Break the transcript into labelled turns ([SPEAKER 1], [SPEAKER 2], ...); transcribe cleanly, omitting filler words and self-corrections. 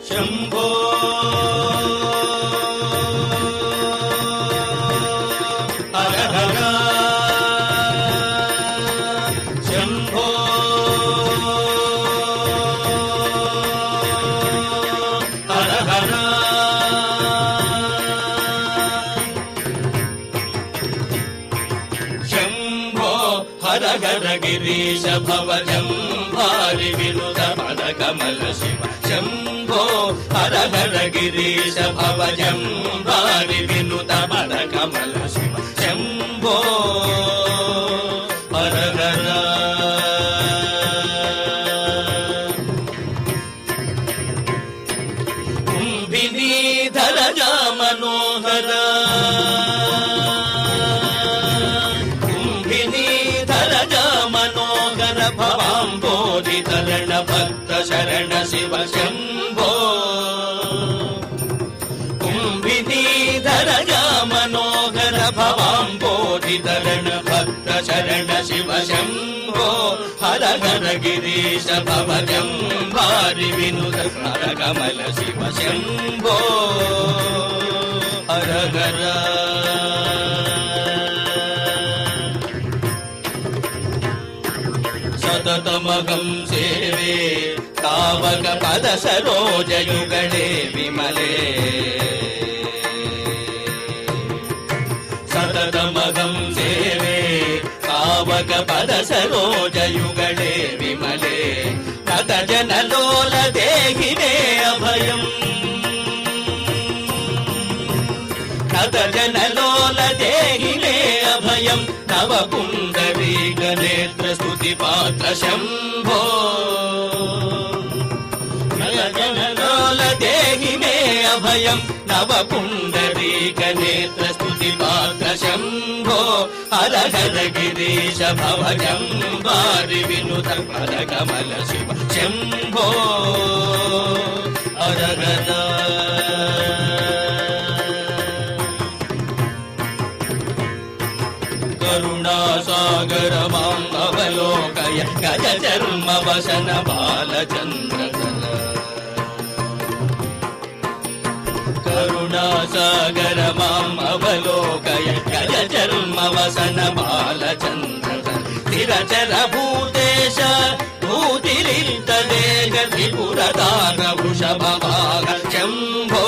[SPEAKER 1] शम्भो हर हर शम्भो हर हर शम्भो हर हर गिरीश भवजम्भारि विनुत पदकमल शिव शम्भो हर हर गिरीश भवजम्भारि विनुत पदकमल शिव शम्भो हर हर कुम्भिनीधर मनोहर भवाम्बोधितरण भक्त शरण शिव शम्भो कुम्भिनीधर मनोहर भवाम्बोधितरण भक्त शरण शिव शम्भो हर हर गिरीश भवजम्भारि विनुत पदकमल शिव शम्भो हर हर सततमगं सेवे तावक पद सरोज युगले विमले सततमगं सेवे तावक पद सरोज युगले विमले तत जनलोल देहि मे अभयम् तत जनलोल देहि मे अभयम् नव पुण्डरीक नेत्र स्तुति पात्र शम्भो जनलोल देहि मे अभयम् नव पुण्डरीक नेत्र स्तुति पात्र शम्भो हर हर गिरीश भवजम्भारि विनुत पदकमल शिव शम्भो हर हर करुणासागर मां अवलोकय गज चर्म वसन बालचन्द्रधर करुणासागर मां अवलोकय गज चर्म वसन बालचन्द्रधर स्थिरचर भूतेश भूतिरिक्त देह त्रिपुरदार वृषभवाहन शम्भो